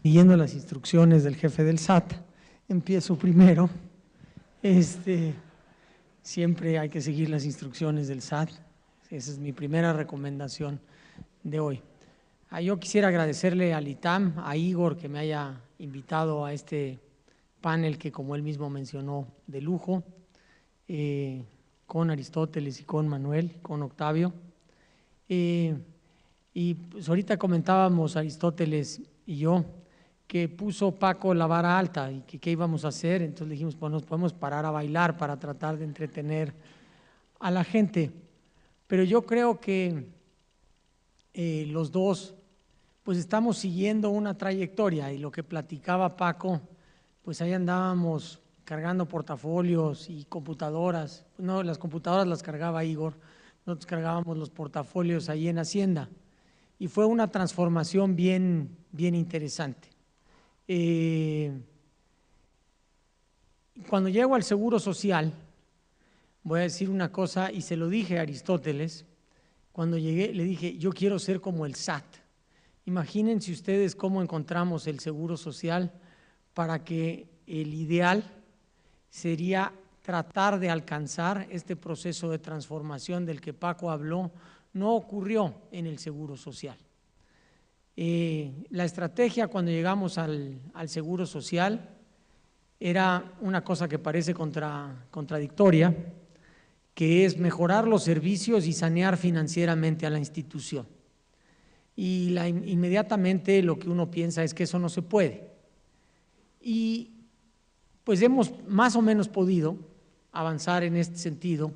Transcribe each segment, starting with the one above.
Siguiendo las instrucciones del jefe del SAT, empiezo primero. Siempre hay que seguir las instrucciones del SAT. Esa es mi primera recomendación de hoy. Yo quisiera agradecerle al ITAM, a Igor, que me haya invitado a este panel que, como él mismo mencionó, de lujo, con Aristóteles y con Manuel, con Octavio. Y pues ahorita comentábamos, Aristóteles y yo, que puso Paco la vara alta y que qué íbamos a hacer. Entonces dijimos, pues nos podemos parar a bailar para tratar de entretener a la gente. Pero yo creo que los dos pues estamos siguiendo una trayectoria, y lo que platicaba Paco, pues ahí andábamos cargando portafolios y computadoras. No, las computadoras las cargaba Igor, nosotros cargábamos los portafolios ahí en Hacienda, y fue una transformación bien interesante. Cuando llego al Seguro Social, voy a decir una cosa, y se lo dije a Aristóteles. Cuando llegué le dije, yo quiero ser como el SAT. Imagínense ustedes cómo encontramos el Seguro Social, para que el ideal sería tratar de alcanzar este proceso de transformación del que Paco habló. No ocurrió en el Seguro Social. La estrategia cuando llegamos al Seguro Social era una cosa que parece contradictoria, que es mejorar los servicios y sanear financieramente a la institución. Y inmediatamente lo que uno piensa es que eso no se puede. Y pues hemos más o menos podido avanzar en este sentido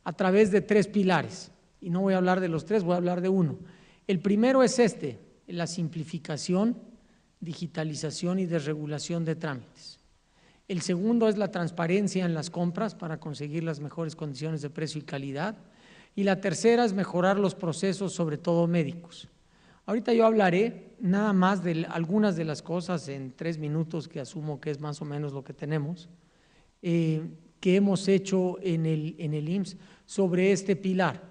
a través de tres pilares. Y no voy a hablar de los tres, voy a hablar de uno. El primero es la simplificación, digitalización y desregulación de trámites. El segundo es la transparencia en las compras para conseguir las mejores condiciones de precio y calidad. Y la tercera es mejorar los procesos, sobre todo médicos. Ahorita yo hablaré nada más de algunas de las cosas en 3 minutos, que asumo que es más o menos lo que tenemos, que hemos hecho en el IMSS sobre este pilar.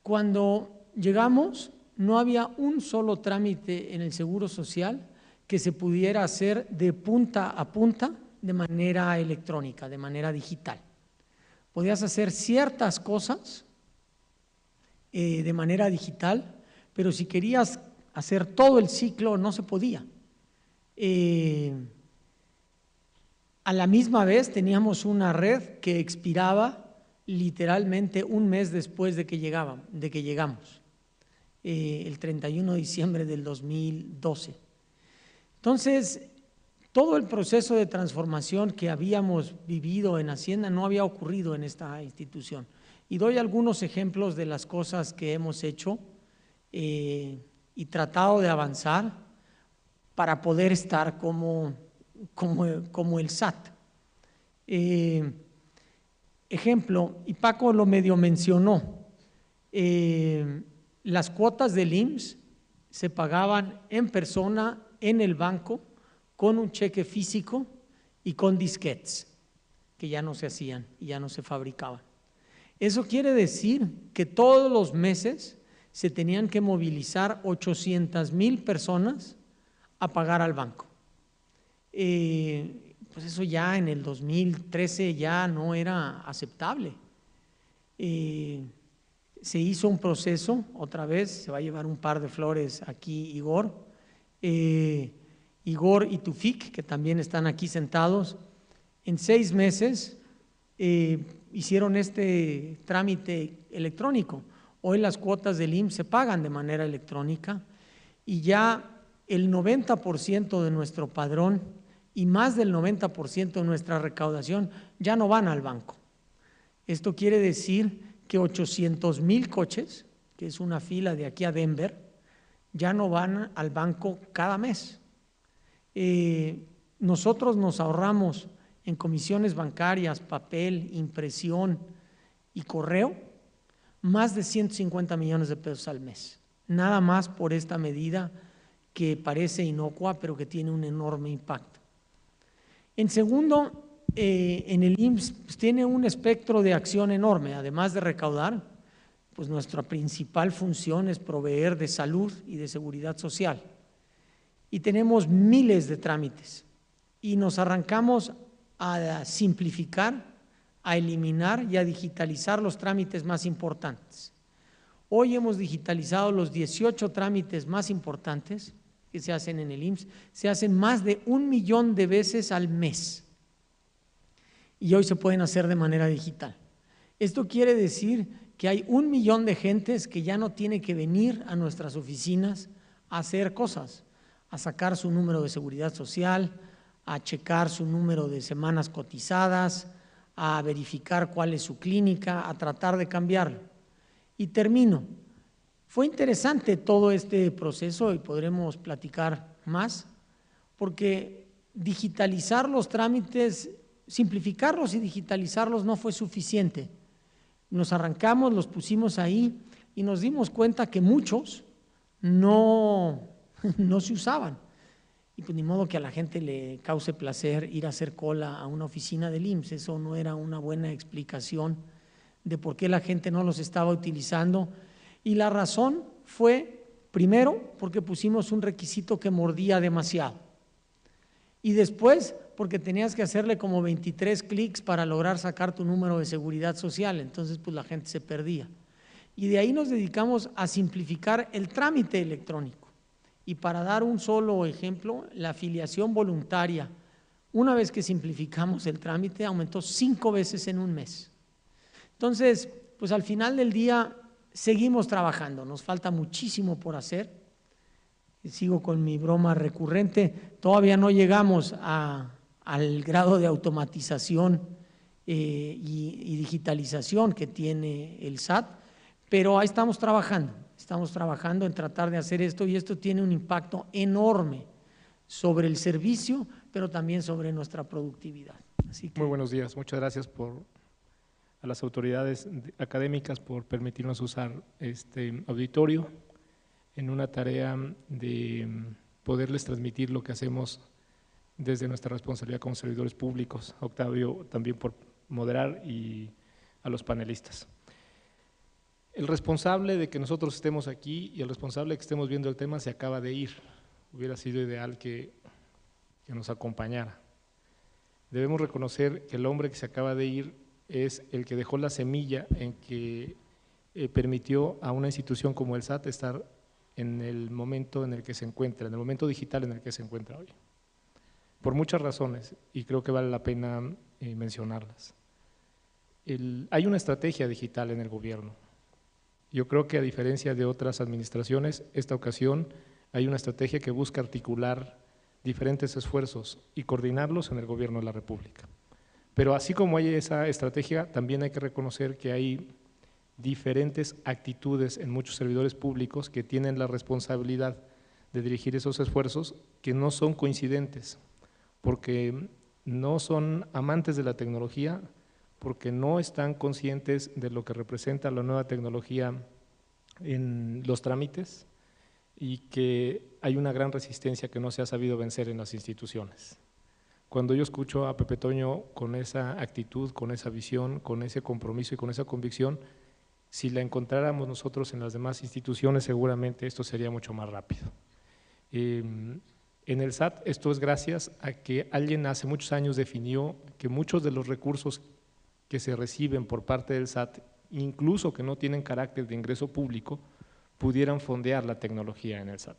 Cuando llegamos, no había un solo trámite en el Seguro Social que se pudiera hacer de punta a punta de manera electrónica, de manera digital. Podías hacer ciertas cosas de manera digital, pero si querías hacer todo el ciclo no se podía. A la misma vez teníamos una red que expiraba literalmente un mes después de que llegamos. El 31 de diciembre del 2012. Entonces, todo el proceso de transformación que habíamos vivido en Hacienda no había ocurrido en esta institución. Y doy algunos ejemplos de las cosas que hemos hecho y tratado de avanzar para poder estar como el SAT. Ejemplo, y Paco lo medio mencionó, las cuotas del IMSS se pagaban en persona en el banco con un cheque físico y con disquetes que ya no se hacían y ya no se fabricaban. Eso quiere decir que todos los meses se tenían que movilizar 800,000 personas a pagar al banco. Pues eso ya en el 2013 ya no era aceptable. Se hizo un proceso, otra vez, se va a llevar un par de flores aquí Igor y Tufik, que también están aquí sentados. En 6 meses hicieron este trámite electrónico. Hoy las cuotas del IMSS se pagan de manera electrónica, y ya el 90% de nuestro padrón y más del 90% de nuestra recaudación ya no van al banco. Esto quiere decir que 800,000 coches, que es una fila de aquí a Denver, ya no van al banco cada mes. Nosotros nos ahorramos en comisiones bancarias, papel, impresión y correo más de 150 millones de pesos al mes, nada más por esta medida que parece inocua, pero que tiene un enorme impacto. En segundo, en el IMSS pues, tiene un espectro de acción enorme. Además de recaudar, pues nuestra principal función es proveer de salud y de seguridad social. y tenemos miles de trámites y nos arrancamos a simplificar, a eliminar y a digitalizar los trámites más importantes. Hoy hemos digitalizado los 18 trámites más importantes que se hacen en el IMSS, se hacen más de 1 millón de veces al mes y hoy se pueden hacer de manera digital. Esto quiere decir que hay 1 millón de gentes que ya no tiene que venir a nuestras oficinas a hacer cosas, a sacar su número de seguridad social, a checar su número de semanas cotizadas, a verificar cuál es su clínica, a tratar de cambiarlo. Y termino. Fue interesante todo este proceso y podremos platicar más, porque digitalizar los trámites, simplificarlos y digitalizarlos no fue suficiente. Nos arrancamos, los pusimos ahí y nos dimos cuenta que muchos no se usaban. Y pues ni modo que a la gente le cause placer ir a hacer cola a una oficina del IMSS, eso no era una buena explicación de por qué la gente no los estaba utilizando. Y la razón fue, primero, porque pusimos un requisito que mordía demasiado. Y después, porque tenías que hacerle como 23 clics para lograr sacar tu número de seguridad social, entonces pues la gente se perdía. Y de ahí nos dedicamos a simplificar el trámite electrónico. Y para dar un solo ejemplo, la afiliación voluntaria, una vez que simplificamos el trámite, aumentó 5 veces en un mes. Entonces, pues al final del día seguimos trabajando, nos falta muchísimo por hacer. Sigo con mi broma recurrente, todavía no llegamos al grado de automatización y digitalización que tiene el SAT, pero ahí estamos trabajando en tratar de hacer esto y esto tiene un impacto enorme sobre el servicio, pero también sobre nuestra productividad. Así que, muy buenos días, muchas gracias a las autoridades académicas por permitirnos usar este auditorio en una tarea de poderles transmitir lo que hacemos desde nuestra responsabilidad como servidores públicos. A Octavio también por moderar y a los panelistas. El responsable de que nosotros estemos aquí y el responsable de que estemos viendo el tema se acaba de ir. Hubiera sido ideal que nos acompañara. Debemos reconocer que el hombre que se acaba de ir es el que dejó la semilla en que permitió a una institución como el SAT estar en el momento en el que se encuentra, en el momento digital en el que se encuentra hoy. Por muchas razones, y creo que vale la pena mencionarlas. Hay una estrategia digital en el gobierno. Yo creo que a diferencia de otras administraciones, esta ocasión hay una estrategia que busca articular diferentes esfuerzos y coordinarlos en el gobierno de la República. Pero así como hay esa estrategia, también hay que reconocer que hay diferentes actitudes en muchos servidores públicos que tienen la responsabilidad de dirigir esos esfuerzos que no son coincidentes, porque no son amantes de la tecnología, porque no están conscientes de lo que representa la nueva tecnología en los trámites y que hay una gran resistencia que no se ha sabido vencer en las instituciones. Cuando yo escucho a Pepe Toño con esa actitud, con esa visión, con ese compromiso y con esa convicción, si la encontráramos nosotros en las demás instituciones, seguramente esto sería mucho más rápido. En el SAT esto es gracias a que alguien hace muchos años definió que muchos de los recursos que se reciben por parte del SAT, incluso que no tienen carácter de ingreso público, pudieran fondear la tecnología en el SAT.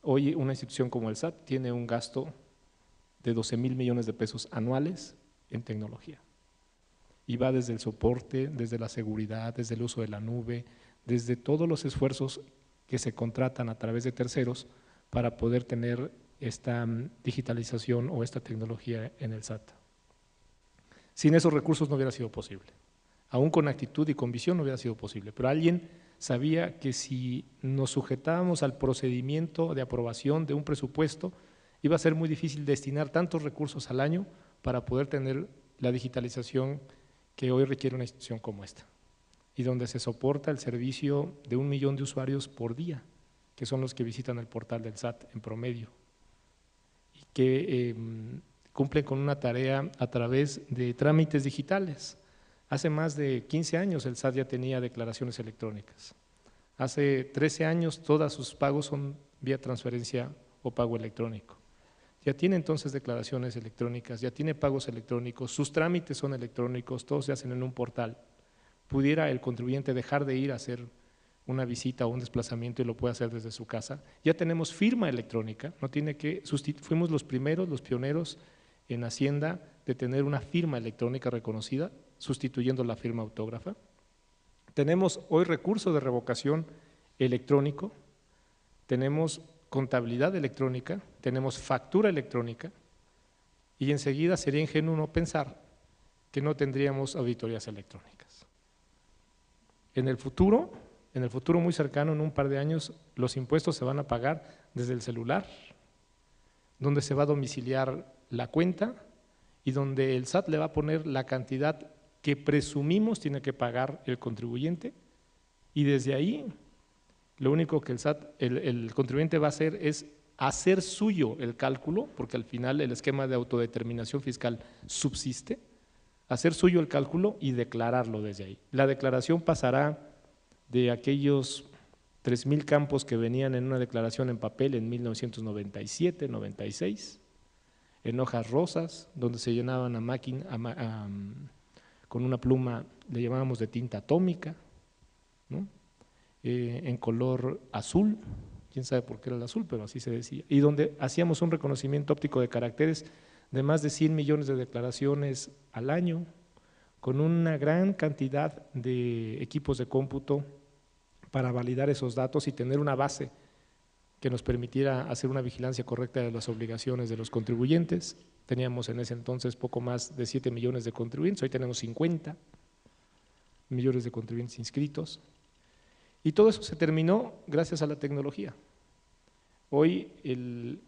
Hoy una institución como el SAT tiene un gasto de 12,000 millones de pesos anuales en tecnología. Y va desde el soporte, desde la seguridad, desde el uso de la nube, desde todos los esfuerzos que se contratan a través de terceros para poder tener esta digitalización o esta tecnología en el SAT. Sin esos recursos no hubiera sido posible, aún con actitud y con visión no hubiera sido posible, pero alguien sabía que si nos sujetábamos al procedimiento de aprobación de un presupuesto, iba a ser muy difícil destinar tantos recursos al año para poder tener la digitalización que hoy requiere una institución como esta, y donde se soporta el servicio de 1 millón de usuarios por día, que son los que visitan el portal del SAT en promedio, y que cumplen con una tarea a través de trámites digitales. Hace más de 15 años el SAT ya tenía declaraciones electrónicas. Hace 13 años todos sus pagos son vía transferencia o pago electrónico. Ya tiene entonces declaraciones electrónicas, ya tiene pagos electrónicos, sus trámites son electrónicos, todos se hacen en un portal. Pudiera el contribuyente dejar de ir a hacer una visita o un desplazamiento y lo puede hacer desde su casa. Ya tenemos firma electrónica, no tiene que fuimos los primeros, los pioneros en Hacienda de tener una firma electrónica reconocida, sustituyendo la firma autógrafa. Tenemos hoy recurso de revocación electrónico, tenemos contabilidad electrónica, tenemos factura electrónica y enseguida sería ingenuo no pensar que no tendríamos auditorías electrónicas. En el futuro muy cercano, en un par de años, los impuestos se van a pagar desde el celular, donde se va a domiciliar la cuenta y donde el SAT le va a poner la cantidad que presumimos tiene que pagar el contribuyente y desde ahí lo único que el contribuyente va a hacer es hacer suyo el cálculo, porque al final el esquema de autodeterminación fiscal subsiste, hacer suyo el cálculo y declararlo desde ahí. La declaración pasará de aquellos 3,000 campos que venían en una declaración en papel en 1997, 96, en hojas rosas, donde se llenaban a máquina, con una pluma, le llamábamos de tinta atómica, ¿no? En color azul, quién sabe por qué era el azul, pero así se decía, y donde hacíamos un reconocimiento óptico de caracteres de más de 100 millones de declaraciones al año, con una gran cantidad de equipos de cómputo para validar esos datos y tener una base que nos permitiera hacer una vigilancia correcta de las obligaciones de los contribuyentes. Teníamos en ese entonces poco más de 7 millones de contribuyentes, hoy tenemos 50 millones de contribuyentes inscritos. Y todo eso se terminó gracias a la tecnología. Hoy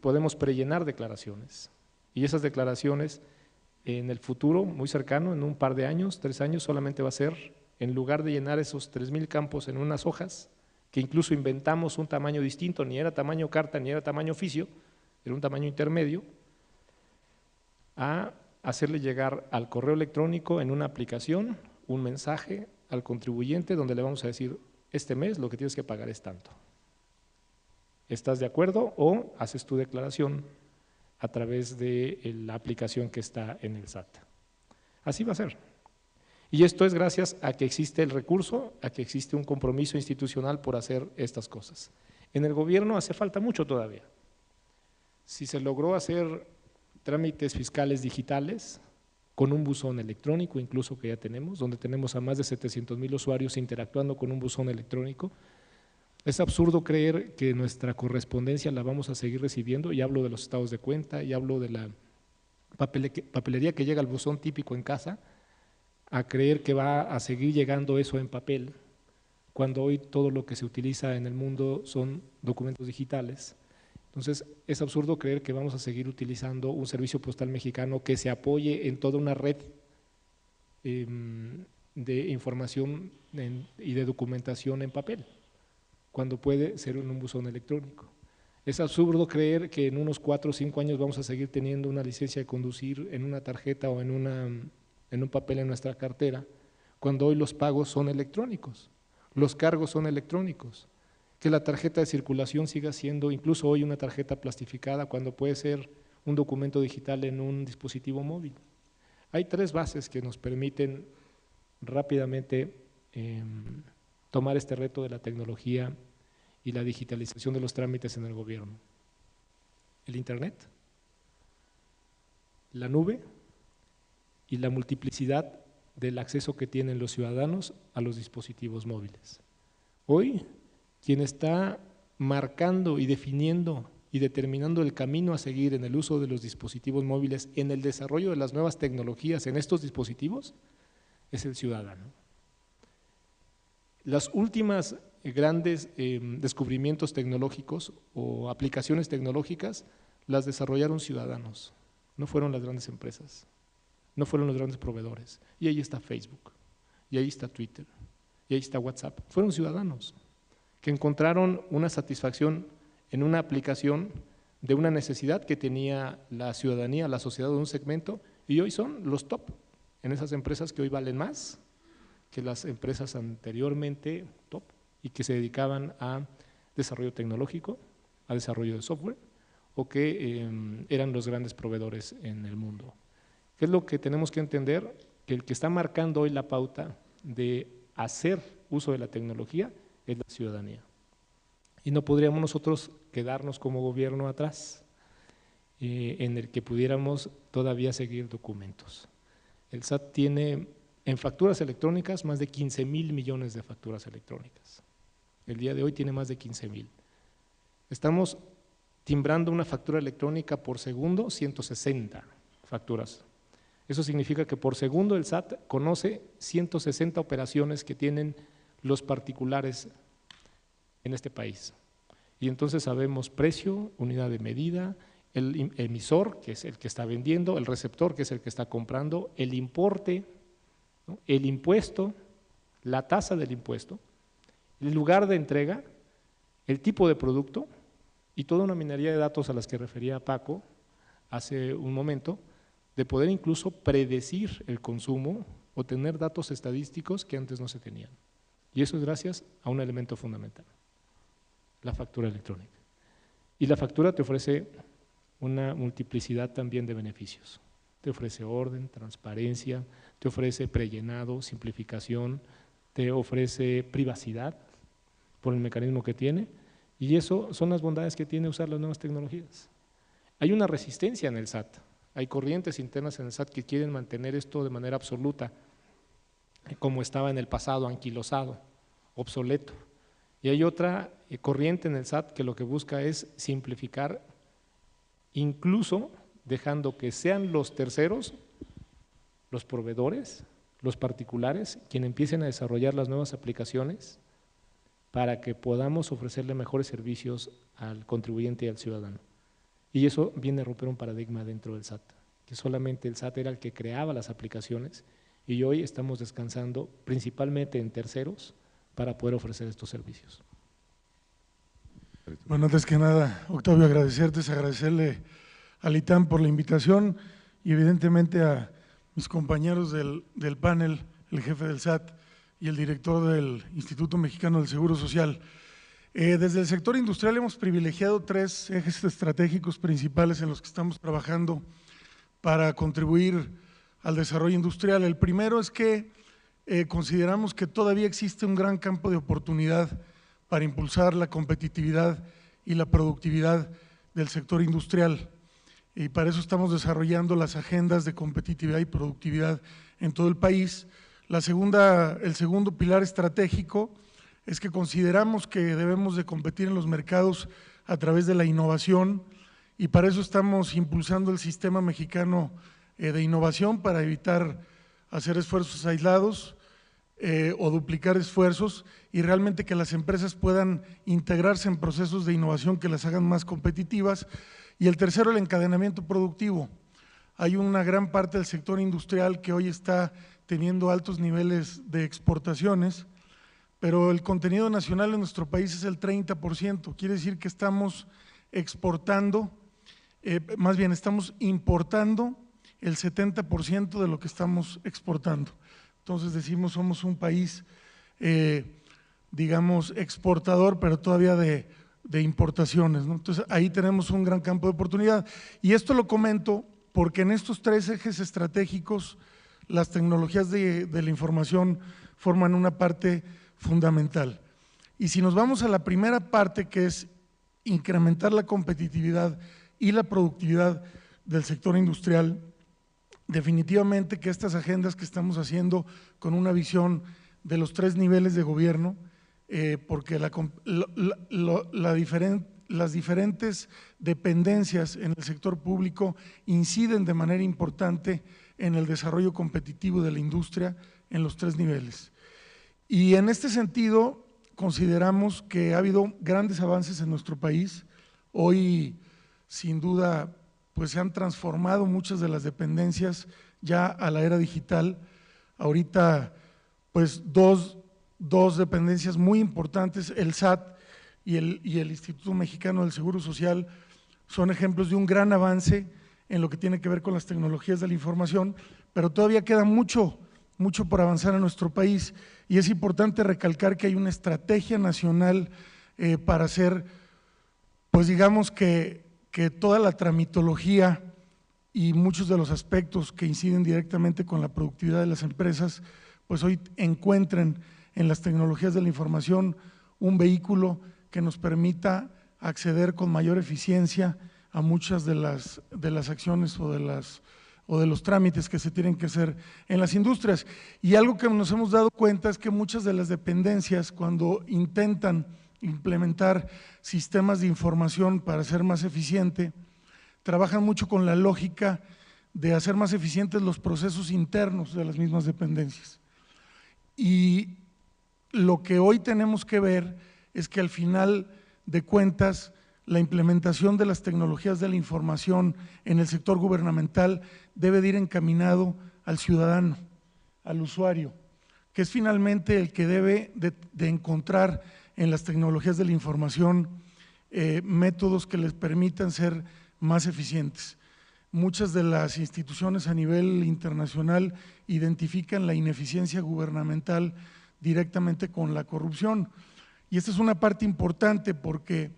podemos prellenar declaraciones y esas declaraciones en el futuro muy cercano, en un par de años, 3 años, solamente va a ser, en lugar de llenar esos 3,000 campos en unas hojas, que incluso inventamos un tamaño distinto, ni era tamaño carta ni era tamaño oficio, era un tamaño intermedio, a hacerle llegar al correo electrónico en una aplicación un mensaje al contribuyente donde le vamos a decir: este mes lo que tienes que pagar es tanto. ¿Estás de acuerdo? O haces tu declaración a través de la aplicación que está en el SAT. Así va a ser. Y esto es gracias a que existe el recurso, a que existe un compromiso institucional por hacer estas cosas. En el gobierno hace falta mucho todavía. Si se logró hacer trámites fiscales digitales, con un buzón electrónico incluso que ya tenemos, donde tenemos a más de 700,000 usuarios interactuando con un buzón electrónico. Es absurdo creer que nuestra correspondencia la vamos a seguir recibiendo, y hablo de los estados de cuenta, y hablo de la papelería que llega al buzón típico en casa, a creer que va a seguir llegando eso en papel, cuando hoy todo lo que se utiliza en el mundo son documentos digitales. Entonces, es absurdo creer que vamos a seguir utilizando un servicio postal mexicano que se apoye en toda una red de información y de documentación en papel, cuando puede ser en un buzón electrónico. Es absurdo creer que en unos 4 o 5 años vamos a seguir teniendo una licencia de conducir en una tarjeta o en un papel en nuestra cartera, cuando hoy los pagos son electrónicos, los cargos son electrónicos. Que la tarjeta de circulación siga siendo incluso hoy una tarjeta plastificada cuando puede ser un documento digital en un dispositivo móvil. Hay 3 bases que nos permiten rápidamente tomar este reto de la tecnología y la digitalización de los trámites en el gobierno: el Internet, la nube y la multiplicidad del acceso que tienen los ciudadanos a los dispositivos móviles. Hoy, quien está marcando y definiendo y determinando el camino a seguir en el uso de los dispositivos móviles, en el desarrollo de las nuevas tecnologías en estos dispositivos, es el ciudadano. Las últimas grandes descubrimientos tecnológicos o aplicaciones tecnológicas las desarrollaron ciudadanos, no fueron las grandes empresas, no fueron los grandes proveedores. Y ahí está Facebook, y ahí está Twitter, y ahí está WhatsApp, fueron ciudadanos que encontraron una satisfacción en una aplicación de una necesidad que tenía la ciudadanía, la sociedad de un segmento, y hoy son los top en esas empresas que hoy valen más que las empresas anteriormente top y que se dedicaban a desarrollo tecnológico, a desarrollo de software o que eran los grandes proveedores en el mundo. ¿Qué es lo que tenemos que entender? Que el que está marcando hoy la pauta de hacer uso de la tecnología es la ciudadanía. Y no podríamos nosotros quedarnos como gobierno atrás, en el que pudiéramos todavía seguir documentos. El SAT tiene en facturas electrónicas más de 15,000 millones de facturas electrónicas. El día de hoy tiene más de 15,000. Estamos timbrando una factura electrónica por segundo, 160 facturas. Eso significa que por segundo el SAT conoce 160 operaciones que tienen los particulares en este país. Y entonces sabemos precio, unidad de medida, el emisor, que es el que está vendiendo, el receptor, que es el que está comprando, el importe, ¿no?, el impuesto, la tasa del impuesto, el lugar de entrega, el tipo de producto y toda una minería de datos a las que refería Paco hace un momento, de poder incluso predecir el consumo o tener datos estadísticos que antes no se tenían. Y eso es gracias a un elemento fundamental, la factura electrónica. Y la factura te ofrece una multiplicidad también de beneficios. Te ofrece orden, transparencia, te ofrece prellenado, simplificación, te ofrece privacidad por el mecanismo que tiene, y eso son las bondades que tiene usar las nuevas tecnologías. Hay una resistencia en el SAT, hay corrientes internas en el SAT que quieren mantener esto de manera absoluta, como estaba en el pasado, anquilosado, obsoleto. Y hay otra corriente en el SAT que lo que busca es simplificar, incluso dejando que sean los terceros, los proveedores, los particulares, quienes empiecen a desarrollar las nuevas aplicaciones para que podamos ofrecerle mejores servicios al contribuyente y al ciudadano. Y eso viene a romper un paradigma dentro del SAT, que solamente el SAT era el que creaba las aplicaciones y hoy estamos descansando principalmente en terceros para poder ofrecer estos servicios. Bueno, antes que nada, Octavio, agradecerle al ITAM por la invitación y evidentemente a mis compañeros del panel, el jefe del SAT y el director del Instituto Mexicano del Seguro Social. Desde el sector industrial hemos privilegiado 3 ejes estratégicos principales en los que estamos trabajando para contribuir al desarrollo industrial. El primero es que consideramos que todavía existe un gran campo de oportunidad para impulsar la competitividad y la productividad del sector industrial. Y para eso estamos desarrollando las agendas de competitividad y productividad en todo el país. El segundo pilar estratégico es que consideramos que debemos de competir en los mercados a través de la innovación y para eso estamos impulsando el Sistema Mexicano de Innovación para evitar hacer esfuerzos aislados o duplicar esfuerzos y realmente que las empresas puedan integrarse en procesos de innovación que las hagan más competitivas. Y el tercero, el encadenamiento productivo. Hay una gran parte del sector industrial que hoy está teniendo altos niveles de exportaciones, pero el contenido nacional en nuestro país es el 30%, quiere decir que estamos exportando, más bien estamos importando el 70% de lo que estamos exportando. Entonces decimos somos un país, digamos, exportador, pero todavía de importaciones, ¿no? Entonces ahí tenemos un gran campo de oportunidad. Y esto lo comento porque en estos 3 ejes estratégicos las tecnologías de la información forman una parte fundamental. Y si nos vamos a la primera parte, que es incrementar la competitividad y la productividad del sector industrial, definitivamente que estas agendas que estamos haciendo con una visión de los 3 niveles de gobierno, porque las diferentes dependencias en el sector público inciden de manera importante en el desarrollo competitivo de la industria en los 3 niveles. Y en este sentido consideramos que ha habido grandes avances en nuestro país. Hoy, sin duda, pues se han transformado muchas de las dependencias ya a la era digital. Ahorita, pues dos dependencias muy importantes, el SAT y el Instituto Mexicano del Seguro Social, son ejemplos de un gran avance en lo que tiene que ver con las tecnologías de la información, pero todavía queda mucho por avanzar en nuestro país y es importante recalcar que hay una estrategia nacional para hacer, pues digamos que que toda la tramitología y muchos de los aspectos que inciden directamente con la productividad de las empresas, pues hoy encuentren en las tecnologías de la información un vehículo que nos permita acceder con mayor eficiencia a muchas de las acciones o de los trámites que se tienen que hacer en las industrias. Y algo que nos hemos dado cuenta es que muchas de las dependencias, cuando intentan implementar sistemas de información para ser más eficiente, trabajan mucho con la lógica de hacer más eficientes los procesos internos de las mismas dependencias. Y lo que hoy tenemos que ver es que al final de cuentas la implementación de las tecnologías de la información en el sector gubernamental debe de ir encaminado al ciudadano, al usuario, que es finalmente el que debe de encontrar en las tecnologías de la información métodos que les permitan ser más eficientes. Muchas de las instituciones a nivel internacional identifican la ineficiencia gubernamental directamente con la corrupción. Y esta es una parte importante porque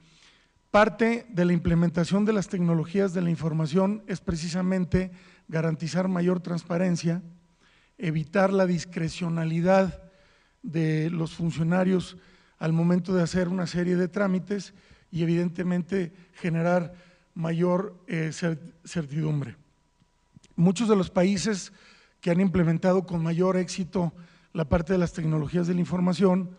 parte de la implementación de las tecnologías de la información es precisamente garantizar mayor transparencia, evitar la discrecionalidad de los funcionarios al momento de hacer una serie de trámites y evidentemente generar mayor certidumbre. Muchos de los países que han implementado con mayor éxito la parte de las tecnologías de la información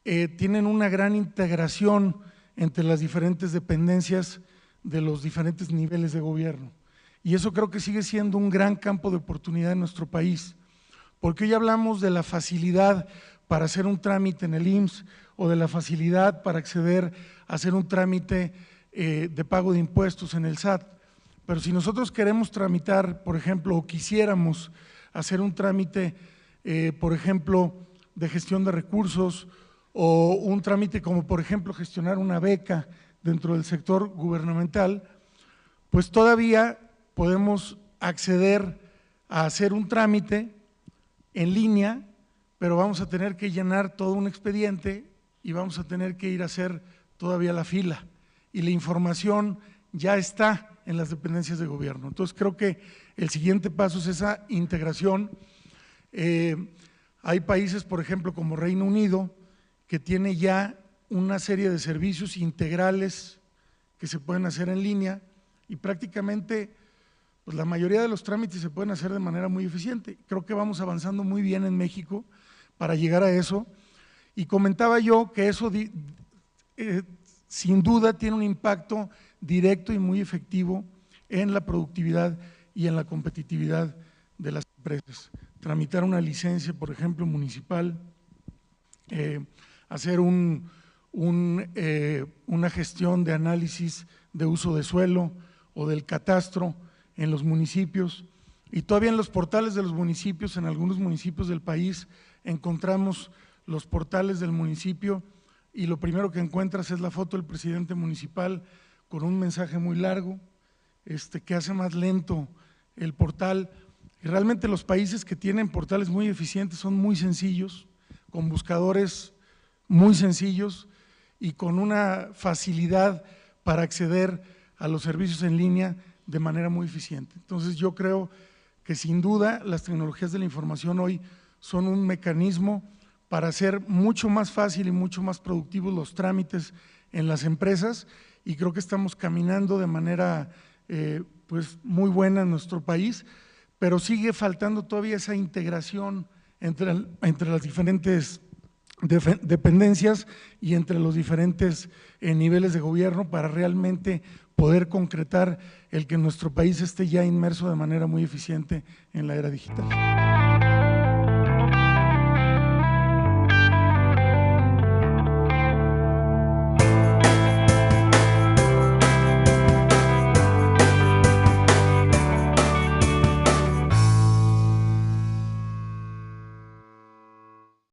tienen una gran integración entre las diferentes dependencias de los diferentes niveles de gobierno. Y eso creo que sigue siendo un gran campo de oportunidad en nuestro país, porque hoy hablamos de la facilidad para hacer un trámite en el IMSS o de la facilidad para acceder a hacer un trámite de pago de impuestos en el SAT, pero si nosotros queremos tramitar, por ejemplo, o quisiéramos hacer un trámite, por ejemplo, de gestión de recursos o un trámite como, por ejemplo, gestionar una beca dentro del sector gubernamental, pues todavía podemos acceder a hacer un trámite en línea, pero vamos a tener que llenar todo un expediente y vamos a tener que ir a hacer todavía la fila. Y la información ya está en las dependencias de gobierno. Entonces creo que el siguiente paso es esa integración. Hay países, por ejemplo, como Reino Unido, que tiene ya una serie de servicios integrales que se pueden hacer en línea y prácticamente pues la mayoría de los trámites se pueden hacer de manera muy eficiente. Creo que vamos avanzando muy bien en México para llegar a eso. Y comentaba yo que eso sin duda tiene un impacto directo y muy efectivo en la productividad y en la competitividad de las empresas. Tramitar una licencia, por ejemplo, municipal, hacer una gestión de análisis de uso de suelo o del catastro en los municipios, y todavía en los portales de los municipios, en algunos municipios del país, encontramos los portales del municipio y lo primero que encuentras es la foto del presidente municipal con un mensaje muy largo, que hace más lento el portal. Y realmente los países que tienen portales muy eficientes son muy sencillos, con buscadores muy sencillos y con una facilidad para acceder a los servicios en línea de manera muy eficiente. Entonces yo creo que sin duda las tecnologías de la información hoy son un mecanismo para hacer mucho más fácil y mucho más productivos los trámites en las empresas, y creo que estamos caminando de manera pues muy buena en nuestro país, pero sigue faltando todavía esa integración entre las diferentes dependencias y entre los diferentes niveles de gobierno para realmente poder concretar el que nuestro país esté ya inmerso de manera muy eficiente en la era digital.